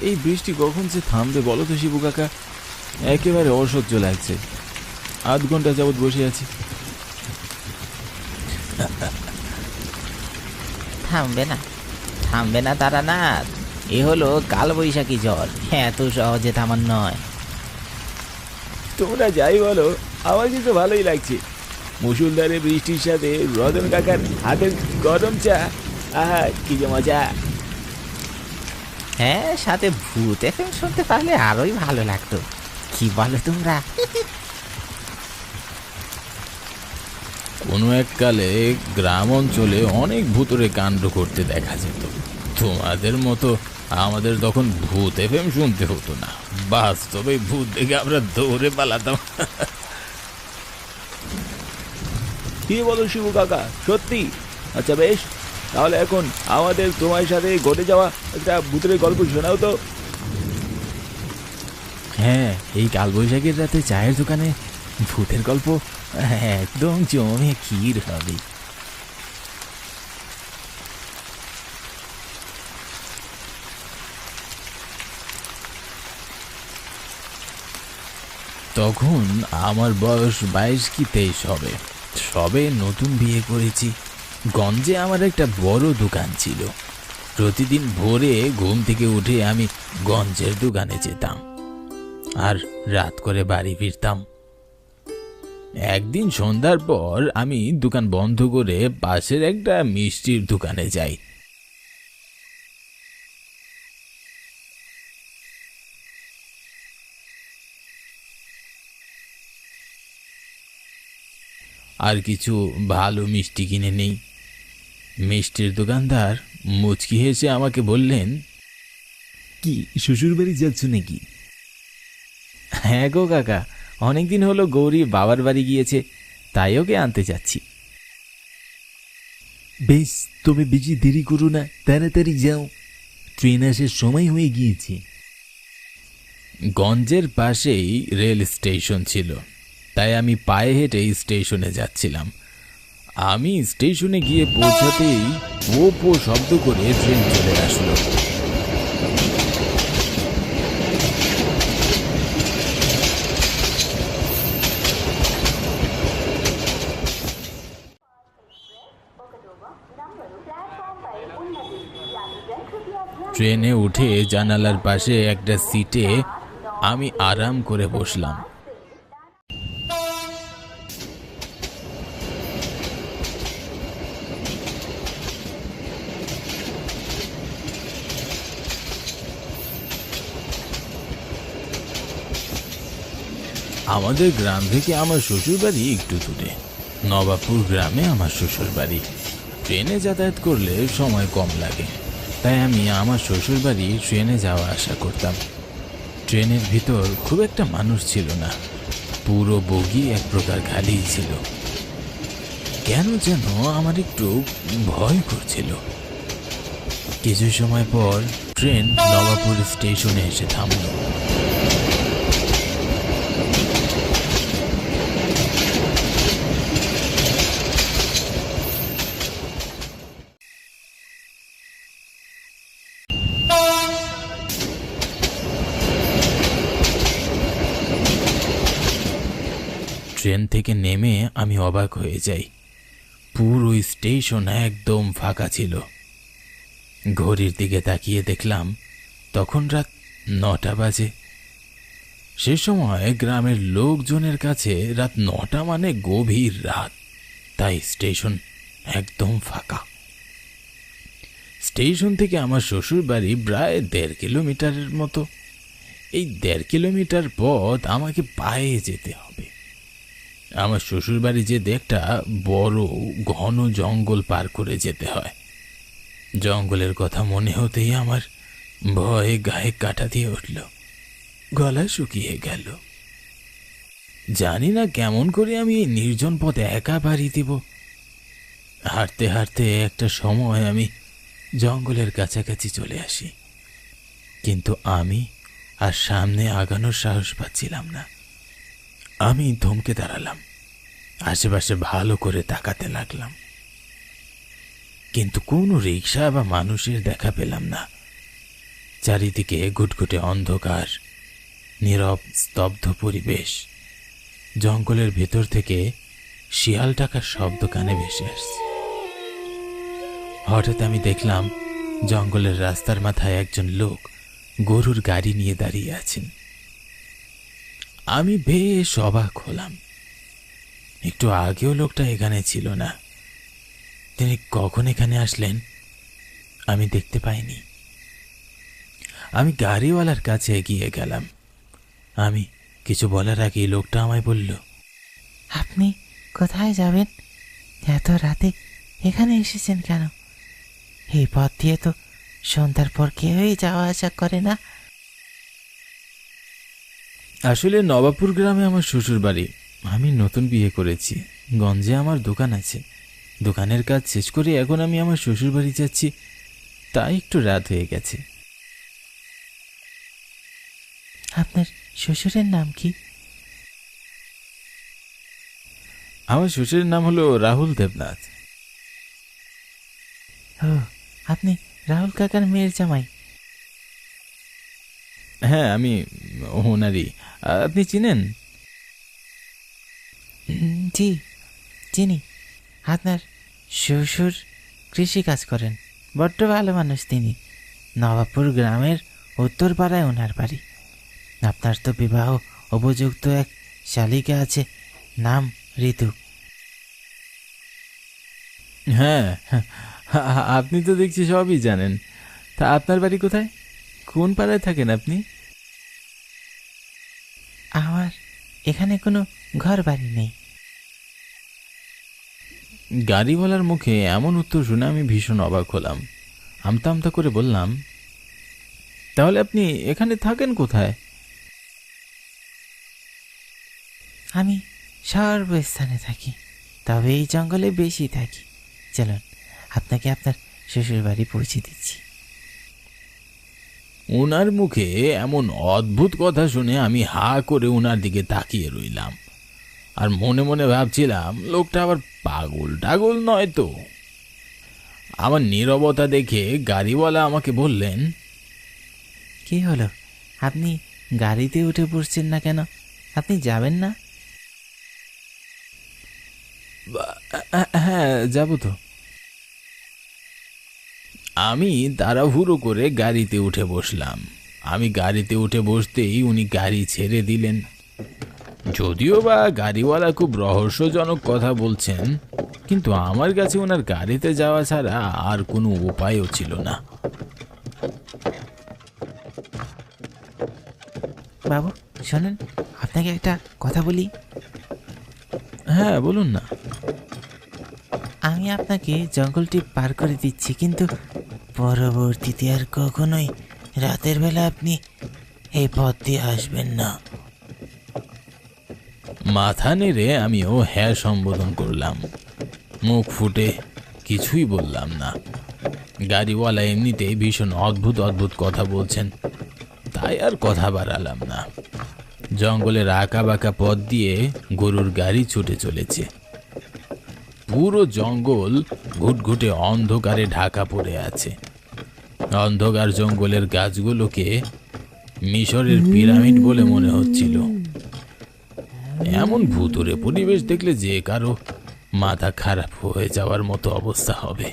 এই বৃষ্টি কখন যে থামবে বলো তো শিবু কাকা? একেবারে অসহ্য লাগছে। আধ ঘন্টা যাবৎ বসে আছি। থামবে না, থামবে না তারানাথ। এ হলো কালবৈশাখী ঝড়, এত সহজে থামার নয়। তোমরা যাই বলো, আমার কিন্তু ভালোই লাগছে। মুসুলধারে বৃষ্টির সাথে রতন কাকার হাতের গরম চা, আহা কি যে মজা। হ্যাঁ, সাথে ভূত এফএম শুনতে পারলে আরোই ভালো লাগতো। কি বলো তোমরা? কোনো এককালে গ্রাম অঞ্চলে অনেক ভূতরে কাণ্ড করতে দেখা যেত। তোমাদের মতো আমাদের তখন ভূত এফএম শুনতে হতো না, বাস্তবে ভূত দেখে আমরা দৌড়ে পালাতাম। কি বলো শিবু কাকা, সত্যি? আচ্ছা বেশ, তাহলে এখন আমাদের তোমার সাথে ঘটে যাওয়া একটা ভূতের গল্প শোনাও তো। হ্যাঁ, এই কালবৈশাখীর রাতে চায়ের দোকানে ভূতের গল্প একদম জমে ক্ষীর হবে। তখন আমার বয়স 22 কি 23 হবে। সবে নতুন বিয়ে করেছি। গঞ্জে আমার একটা বড় দোকান ছিল। প্রতিদিন ভোরে ঘুম থেকে উঠে আমি গঞ্জের দোকানে যেতাম আর রাত করে বাড়ি ফিরতাম। একদিন সন্ধ্যার পর আমি দোকান বন্ধ করে পাশের একটা মিষ্টির দোকানে যাই। আর কিছু ভালো মিষ্টি কিনে নেই। মিষ্টির দোকানদার মুচকি হেসে আমাকে বললেন, কি শ্বশুর বাড়ি যাচ্ছ নাকি? হ্যাঁ গো কাকা, অনেকদিন হলো গৌরী বাবার বাড়ি গিয়েছে, তাই ওকে আনতে যাচ্ছি। বেশ, তবে বেশি দেরি করো না, তাড়াতাড়ি যাও, ট্রেন আসার সময় হয়ে গিয়েছে। গঞ্জের পাশেই রেল স্টেশন ছিল, তাই আমি পায়ে হেঁটে স্টেশনে যাচ্ছিলাম। আমি স্টেশনে গিয়ে পৌঁছাতেই পো পো শব্দ করে ট্রেন চলে আসলো। ট্রেনে উঠে জানালার পাশে একটা সিটে আমি আরাম করে বসলাম। আমাদের গ্রাম থেকে আমার শ্বশুর বাড়ি একটু দূরে, নবাবপুর গ্রামে আমার শ্বশুর বাড়ি। ট্রেনে যাতায়াত করলে সময় কম লাগে, তাই আমি আমার শ্বশুর বাড়ি ট্রেনে যাওয়া আসা করতাম। ট্রেনের ভিতর খুব একটা মানুষ ছিল না, পুরো বগি এক প্রকার খালি ছিল। কেন যেন আমার একটু ভয় করছিল। কিছু সময় পর ট্রেন নবাবপুর স্টেশনে এসে থামল। ট্রেন থেকে নেমে আমি অবাক হয়ে যাই। পুরো স্টেশন একদম ফাঁকা ছিল। ঘড়ির দিকে তাকিয়ে দেখলাম তখন রাত 9টা বাজে। সে সময় গ্রামের লোকজনের কাছে রাত 9টা মানে গভীর রাত, তাই স্টেশন একদম ফাঁকা। স্টেশন থেকে আমার শ্বশুর বাড়ি প্রায় 1.5 কিলোমিটারের মতো। এই 1.5 কিলোমিটার পথ আমাকে পায়ে যেতে হবে। আমার শ্বশুর বাড়ি যেতে একটা বড় ঘন জঙ্গল পার করে যেতে হয়। জঙ্গলের কথা মনে হতেই আমার ভয়ে গায়ে কাটা দিয়ে উঠল, গলা শুকিয়ে গেল। জানি না কেমন করে আমি এই নির্জন পথে একা পাড়ি দেব। হাঁটতে হাঁটতে একটা সময় আমি জঙ্গলের কাছাকাছি চলে আসি, কিন্তু আমি আর সামনে আগানোর সাহস পাচ্ছিলাম না। আমি থমকে দাঁড়ালাম, আশেপাশে ভালো করে তাকাতে লাগলাম, কিন্তু কোনো রিক্সা বা মানুষের দেখা পেলাম না। চারিদিকে ঘুটঘুটে অন্ধকার, নীরব স্তব্ধ পরিবেশ। জঙ্গলের ভেতর থেকে শিয়াল ডাকার শব্দ কানে ভেসে আসছে। হঠাৎ আমি দেখলাম জঙ্গলের রাস্তার মাথায় একজন লোক গরুর গাড়ি নিয়ে দাঁড়িয়ে আছেন। আমি বেশ অবাক হলাম। একটু আগেও লোকটা এখানে ছিল না। তিনি কখন এখানে আসলেন আমি দেখতে পাইনি। আমি গাড়িওয়ালার কাছে এগিয়ে গেলাম। আমি কিছু বলার আগেই লোকটা আমায় বলল, আপনি কোথায় যাবেন? এত রাতে এখানে এসেছেন কেন? এই পথ দিয়ে তো সন্ধ্যার পর কেউই যাওয়া আসা করে না। আসলে নবাবপুর গ্রামে আমার শ্বশুর বাড়ি। আমি নতুন বিয়ে করেছি। গঞ্জে আমার দোকান আছে। দোকানের কাজ শেষ করে এখন আমি আমার শ্বশুর বাড়ি যাচ্ছি, তাই একটু রাত হয়ে গেছে। আপনার শ্বশুরের নাম কি? আমার শ্বশুরের নাম হলো রাহুল দেবনাথ। ও, আপনি রাহুল কাকার মেয়ের জামাই? হ্যাঁ, আমি ওনারই। আপনি চিনেন? জি, চিনি। আপনার শ্বশুর কৃষি কাজ করেন। বড্ড ভালো মানুষ তিনি। নবাবপুর গ্রামের উত্তর পাড়ায় ওনার বাড়ি। আপনার তো বিবাহ উপযুক্ত এক শালিকা আছে, নাম ঋতু। হ্যাঁ, আপনি তো দেখছি সবই জানেন। তা আপনার বাড়ি কোথায়? কোন পাড়ায় থাকেন আপনি? আমার এখানে কোনো ঘর বাড়ি নেই। গাড়িওয়ালার মুখে এমন উত্তর শুনে আমি ভীষণ অবাক হলাম। আমতা আমতা করে বললাম, তাহলে আপনি এখানে থাকেন কোথায়? আমি সর্বস্থানে থাকি, তবে এই জঙ্গলে বেশি থাকি। চলুন, আপনাকে আপনার শ্বশুর বাড়ি পৌঁছে দিচ্ছি। ওনার মুখে এমন অদ্ভুত কথা শুনে আমি হা করে ওনার দিকে তাকিয়ে রইলাম। আর মনে মনে ভাবছিলাম, লোকটা আবার পাগল টাগল নয় তো। আমার নীরবতা দেখে গাড়িওয়ালা আমাকে বললেন, কি হলো, আপনি গাড়িতে উঠে পড়ছেন না কেন? আপনি যাবেন না? হ্যাঁ, যাব তো। আমি তাড়াহুড়ো করে গাড়িতে উঠে বসলাম। আমি গাড়িতে উঠে বসতেই উনি গাড়ি ছেড়ে দিলেন। যদিও বা গাড়িওয়ালা খুব রহস্যজনক কথা বলছেন, কিন্তু আমার কাছে ওনার গাড়িতে যাওয়া ছাড়া আর কোনো উপায়ও ছিল না। বাবু শোনেন, আপনাকে একটা কথা বলি। হ্যাঁ, বলুন না। আমি আপনাকে জঙ্গলটি পার করে দিচ্ছি, কিন্তু পরবর্তীতে আর কখনোই রাতের বেলা আপনি এই পথ দিয়ে আসবেন না। মাথা নেড়ে আমিও হ্যাঁ সম্বোধন করলাম। মুখ ফুটে কিছুই বললাম না। গাড়িওয়ালা এমনিতেই ভীষণ অদ্ভুত অদ্ভুত কথা বলছেন, তাই আর কথা বাড়ালাম না। জঙ্গলের আঁকা বাঁকা পথ দিয়ে গরুর গাড়ি ছুটে চলেছে। পুরো জঙ্গল ঘুটঘুটে অন্ধকারে ঢাকা পড়ে আছে। অন্ধকার জঙ্গলের গাছগুলোকে মিশরের পিরামিড বলে মনে হচ্ছিল। এমন ভুতুড়ে পরিবেশ দেখলে যে কারো মাথা খারাপ হয়ে যাওয়ার মতো অবস্থা হবে।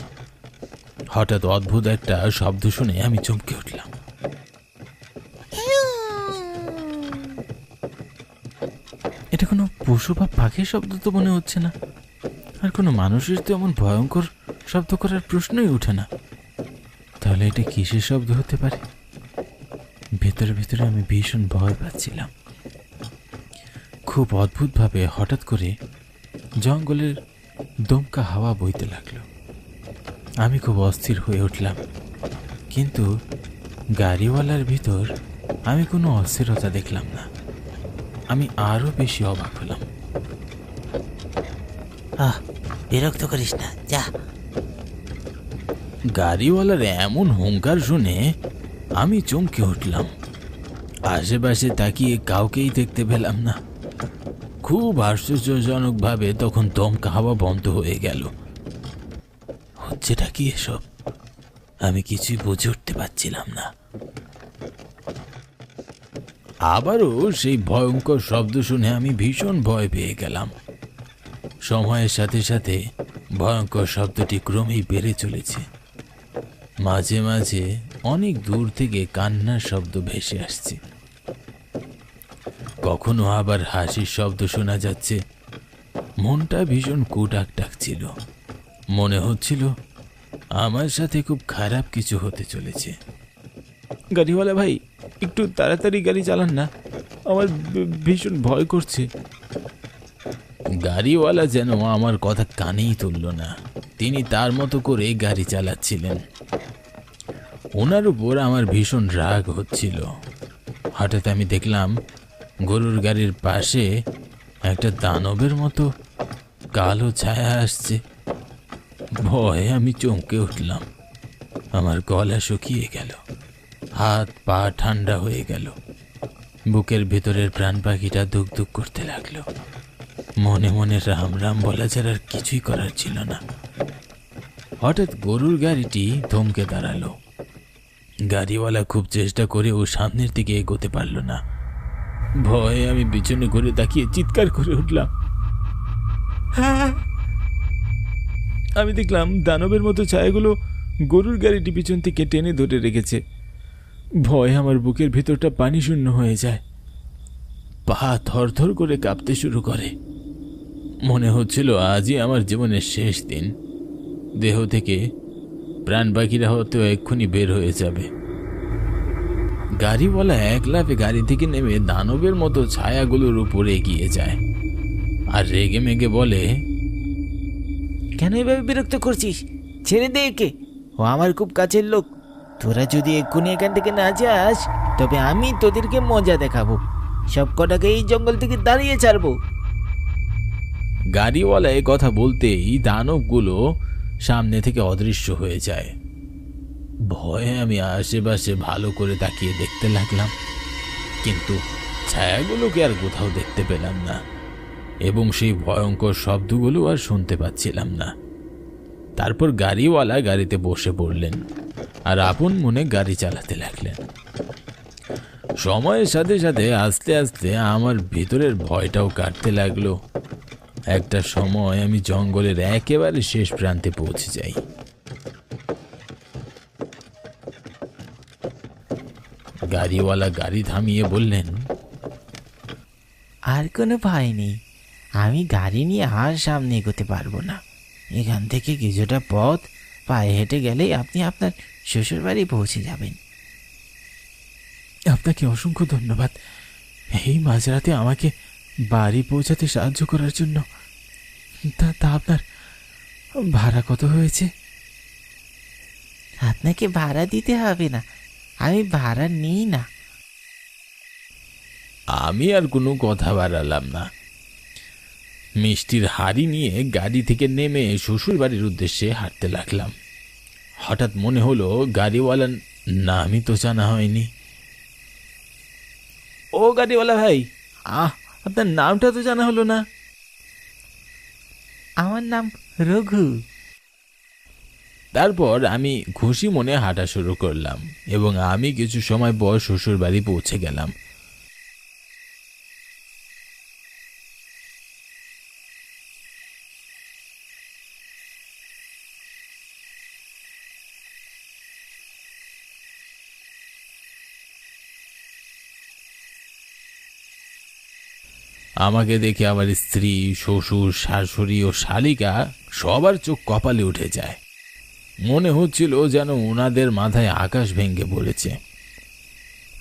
হঠাৎ অদ্ভুত একটা শব্দ শুনে আমি চমকে উঠলাম। এটা কোনো পশু বা পাখির শব্দ তো মনে হচ্ছে না। আর কোনো মানুষের তো এমন ভয়ঙ্কর শব্দ করার প্রশ্নই ওঠে না। তাহলে এটা কিসের শব্দ হতে পারে? ভেতরে ভেতরে আমি ভীষণ ভয় পাচ্ছিলাম। খুব অদ্ভুতভাবে হঠাৎ করে জঙ্গলের দমকা হাওয়া বইতে লাগলো। আমি খুব অস্থির হয়ে উঠলাম, কিন্তু গাড়িওয়ালার ভিতর আমি কোনো অস্থিরতা দেখলাম না। আমি আরো বেশি অবাক হলাম। বিরক্ত করিস না, যা। গাড়িওয়ালার এমন হুঙ্কার শুনে আমি চমকে উঠলাম। আশেপাশে তাকিয়ে কাউকেই দেখতে পেলাম না। খুব আশ্চর্যজনকভাবে তখন দমকা হাওয়া বন্ধ হয়ে গেল। হচ্ছেটা কি এসব? আমি কিছুই বুঝে উঠতে পারছিলাম না। আবারও সেই ভয়ঙ্কর শব্দ শুনে আমি ভীষণ ভয় পেয়ে গেলাম। সময়ের সাথে সাথে ভয়ঙ্কর শব্দটি ক্রমেই বেড়ে চলেছে। মাঝে মাঝে অনেক দূর থেকে কান্নার শব্দ ভেসে আসছে, কখনো আবার হাসির শব্দ শোনা যাচ্ছে। মনটা ভীষণ কুটাক ডাকছিল, মনে হচ্ছিল আমার সাথে খুব খারাপ কিছু হতে চলেছে। গাড়িওয়ালা ভাই, একটু তাড়াতাড়ি গাড়ি চালান না, আমার ভীষণ ভয় করছে। গাড়িওয়ালা যেন আমার কথা কানেই তুলল না। তিনি তার মতো করে গাড়ি চালাচ্ছিলেন। ওনার উপর আমার ভীষণ রাগ হচ্ছিল। হঠাৎ আমি দেখলাম গরুর গাড়ির পাশে একটা দানবের মতো কালো ছায়া আসছে। ভয়ে আমি চমকে উঠলাম। আমার গলা শুকিয়ে গেল, হাত পা ঠান্ডা হয়ে গেল, বুকের ভেতরের প্রাণ পাখিটা ধুক ধুক করতে লাগলো। মনে মনে রাম রাম বলা ছাড়া আর কিছুই করার ছিল না। হঠাৎ গরুর গাড়িটি থমকে দাঁড়ালো। গাড়িওয়ালা খুব চেষ্টা করেও সামনের দিকে এগোতে পারল না। ভয়ে আমি পিছনে ঘুরে তাকিয়ে চিৎকার করে উঠলাম। আমি দেখলাম দানবের মতো ছায়াগুলো গরুর গাড়িটি পিছন থেকে টেনে ধরে রেখেছে। ভয়ে আমার বুকের ভেতরটা পানি শূন্য হয়ে যায়, পা থরথর করে কাঁপতে শুরু করে। মনে হচ্ছিল আজই আমার জীবনের শেষ দিন। দেহ থেকে প্রাণ পাখিরা হয়তো এক্ষুনি বের হয়ে যাবে। গাড়িওয়ালা এক লাফে গাড়ি থেকে নেমে দানবের মতো ছায়াগুলোর উপরে এগিয়ে যায় আর রেগে মেগে বলে, কেন এভাবে বিরক্ত করছিস? ছেড়ে দে একে, ও আমার খুব কাছের লোক। তোরা যদি এক্ষুনি এখান থেকে না যাস তবে আমি তোদেরকে মজা দেখাবো। সব কটাকে এই জঙ্গল থেকে দাঁড়িয়ে ছাড়বো। গাড়িওয়ালা এ কথা বলতেই দানবগুলো সামনে থেকে অদৃশ্য হয়ে যায়। ভয়ে আমি আশেপাশে ভালো করে তাকিয়ে দেখতে লাগলাম, কিন্তু ছায়াগুলোকে আর কোথাও দেখতে পেলাম না এবং সেই ভয়ঙ্কর শব্দগুলো আর শুনতে পাচ্ছিলাম না। তারপর গাড়িওয়ালা গাড়িতে বসে পড়লেন আর আপন মনে গাড়ি চালাতে লাগলেন। সময়ের সাথে সাথে আস্তে আস্তে আমার ভিতরের ভয়টাও কাটতে লাগলো। একটা সময় আমি জঙ্গলের একেবারে শেষ প্রান্তে পৌঁছে যাই। গাড়িওয়ালা গাড়ি থামিয়ে বললেন, আর কোনো ভয় নেই, আমি গাড়ি নিয়ে আর সামনে এগোতে পারবো না। এখান থেকে কিছুটা পথ পায়ে হেঁটে গেলেই আপনি আপনার শ্বশুর বাড়ি পৌঁছে যাবেন। আপনাকে অসংখ্য ধন্যবাদ এই মাঝরাতে আমাকে বাড়ি পৌঁছাতে সাহায্য করার জন্য। তা আপনার ভাড়া কত হয়েছে? আপনাকে ভাড়া দিতে হবে না, আমি ভাড়া নিই না। আমি আর কোনো কথা বাড়ালাম না। মিষ্টির হাড়ি নিয়ে গাড়ি থেকে নেমে শ্বশুর বাড়ির উদ্দেশ্যে হাঁটতে লাগলাম। হঠাৎ মনে হলো গাড়িওয়ালার নামই তো জানা হয়নি। ও গাড়িওয়ালা ভাই, আপনার নামটা তো জানা হলো না। আমার নাম রঘু। তারপর আমি খুশি মনে হাঁটা শুরু করলাম এবং আমি কিছু সময় পর শ্বশুর বাড়ি পৌঁছে গেলাম। আমাকে দেখে আমার স্ত্রী, শ্বশুর, শাশুড়ি ও শালিকা সবার চোখ কপালে উঠে যায়। মনে হচ্ছিল যেন ওনাদের মাথায় আকাশ ভেঙে পড়েছে।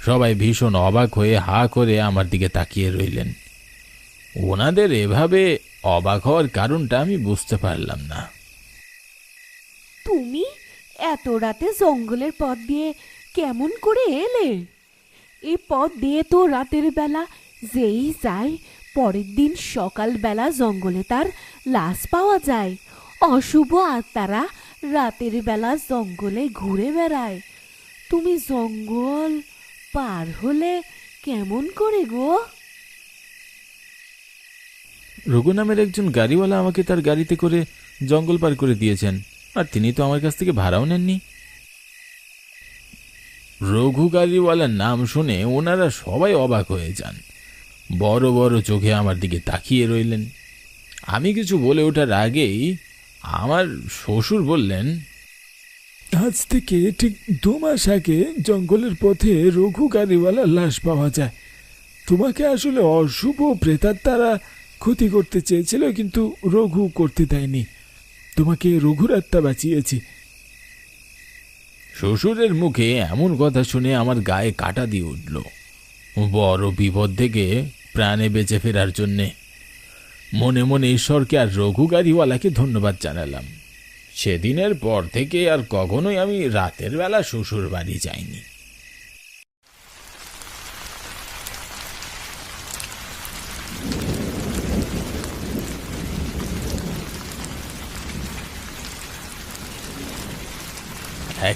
সবাই ভীষণ অবাক হয়ে হা করে আমার দিকে তাকিয়ে রইলেন। ওনাদের এভাবে অবাক হওয়ার কারণটা আমি বুঝতে পারলাম না। তুমি এত রাতে জঙ্গলের পথ দিয়ে কেমন করে এলে? এই পথ দিয়ে তো রাতের বেলা যেই যায় পরের দিন সকালবেলা জঙ্গলে তার লাশ পাওয়া যায়। অশুভ আত্মারা রাতের বেলা জঙ্গলে ঘুরে বেড়ায়। তুমি জঙ্গল পার হলে কেমন করে গো? রঘু নামের একজন গাড়িওয়ালা আমাকে তার গাড়িতে করে জঙ্গল পার করে দিয়েছেন, আর তিনি তো আমার কাছ থেকে ভাড়াও নেননি। রঘু গাড়িওয়ালার নাম শুনে ওনারা সবাই অবাক হয়ে যান, বড় বড় চোখে আমার দিকে তাকিয়ে রইলেন। আমি কিছু বলে ওঠার আগেই আমার শ্বশুর বললেন, আজ থেকে ঠিক 2 মাস আগে জঙ্গলের পথে রঘু গাড়িওয়ালার লাশ পাওয়া যায়। তোমাকে আসলে অশুভ প্রেতাত্মারা ক্ষতি করতে চেয়েছিল, কিন্তু রঘু করতে দেয়নি। তোমাকে রঘুর আত্মা বাঁচিয়েছি। শ্বশুরের মুখে এমন কথা শুনে আমার গায়ে কাঁটা দিয়ে উঠল। বড় বিপদ থেকে প্রাণে বেঁচে ফেরার জন্যে মনে মনে ঈশ্বরকে আর রঘু গাড়িওয়ালাকে ধন্যবাদ জানালাম। সেদিনের পর থেকে আর কখনোই আমি রাতের বেলা শ্বশুর বাড়ি যাইনি।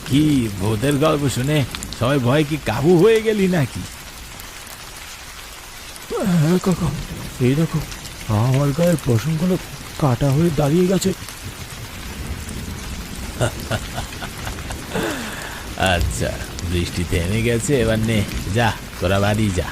কি ভূতের গল্প শুনে সবাই ভয় কি কাবু হয়ে গেলি নাকি? হ্যাঁ কাকা, এই দেখো আমার গায়ের পশমগুলো কাটা হয়ে দাঁড়িয়ে গেছে। আচ্ছা, বৃষ্টি থেমে গেছে, এবার নে, যা তোরা বাড়ি যা।